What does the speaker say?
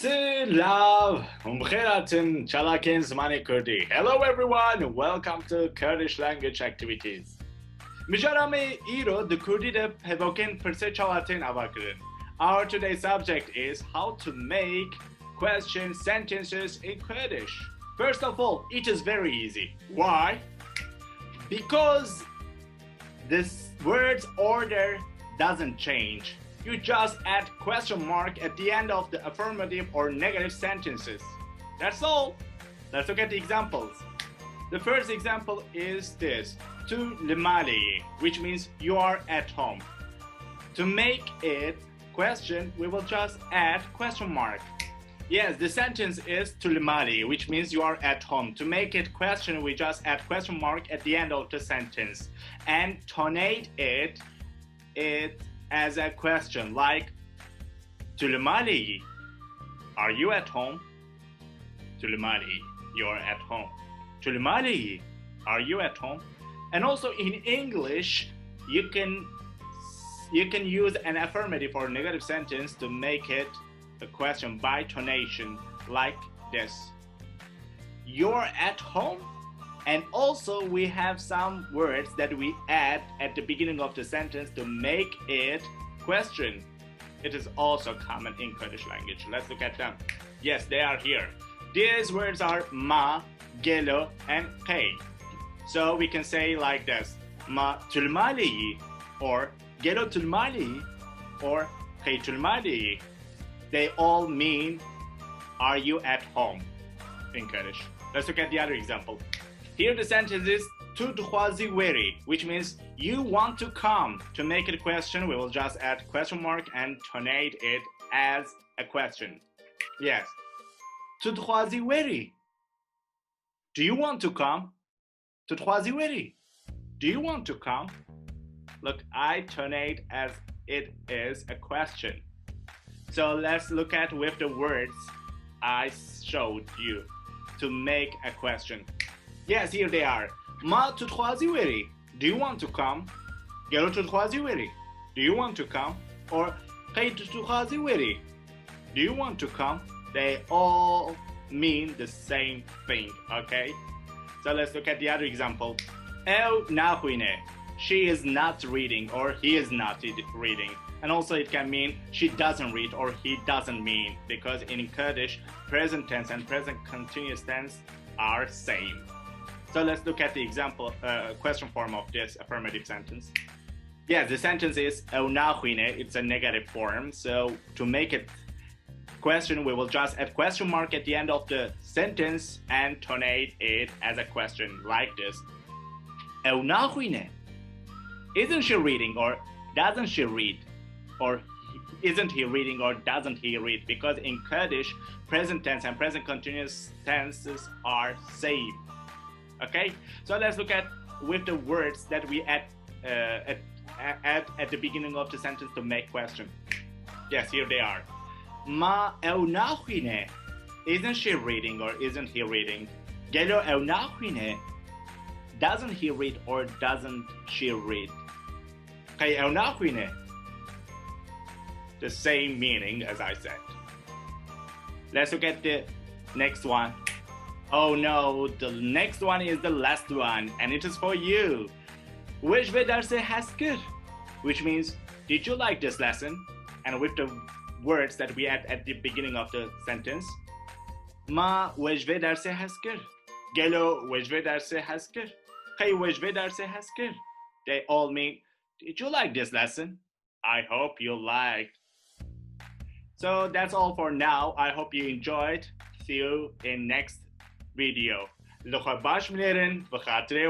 Love, Umkheratin, Chalakin Zmani Kurdi. Hello everyone, welcome to Kurdish language activities. Mijarame Iro the Kurdi de Hevokin Perse Chalatin Avakirin. Our today's subject is how to make question sentences in Kurdish. First of all, it is very easy. Why? Because this word's order doesn't change. You just add question mark at the end of the affirmative or negative sentences. That's all. Let's look at the examples. The first example is this: to limali, which means you are at home. To make it question, we will just add question mark. Yes, the sentence is to limali, which means you are at home. To make it question, we just add question mark at the end of the sentence and tonate it as a question, like Tulimali, are you at home? Tulimali, you're at home. Tulimali, are you at home? And also in English, you can use an affirmative or negative sentence to make it a question by tonation, like this: you're at home. And also we have some words that we add at the beginning of the sentence to make it question. It is also common in Kurdish language. Let's look at them. Yes, they are here. These words are ma, gelo, and qay. So we can say like this: ma tulmali, or gelo tulmali, or qay tulmali. They all mean are you at home in Kurdish. Let's look at the other example. Here the sentence is tu dkhwazi weri, which means you want to come. To make it a question, we will just add question mark and tonate it as a question. Yes. Tu dkhwazi weri. Do you want to come? Tu dkhwazi weri. Do you want to come? Look, I tonate as it is a question. So let's look at with the words I showed you to make a question. Yes, here they are. Ma tu dkhwazi weri. Do you want to come? Gelo tu dkhwazi weri. Do you want to come? Or qay tu dkhwazi weri. Do you want to come? They all mean the same thing, okay? So let's look at the other example. El nahuine. She is not reading, or he is not reading. And also it can mean she doesn't read or he doesn't mean, because in Kurdish, present tense and present continuous tense are same. So let's look at the example, question form of this affirmative sentence. Yes, the sentence is eunahine. It's a negative form. So to make it question, we will just add question mark at the end of the sentence and tonate it as a question, like this: eunahine. Isn't she reading, or doesn't she read? Or isn't he reading, or doesn't he read? Because in Kurdish, present tense and present continuous tenses are same. Okay, so let's look at with the words that we add at the beginning of the sentence to make question. Yes, here they are. Ma eunahine. Isn't she reading, or isn't he reading? Gelo eunahine. Doesn't he read, or doesn't she read? Qay eunahine. The same meaning as I said. Let's look at the next one. Oh no, the next one is the last one, and it is for you. Wejve darse haskir, which means, did you like this lesson? And with the words that we add at the beginning of the sentence, ma wejve darse haskir, gelo wejve darse haskir, qay wejve darse haskir. They all mean, did you like this lesson? I hope you liked. So that's all for now. I hope you enjoyed. See you in next video. لخوا باش منيرن بخاطري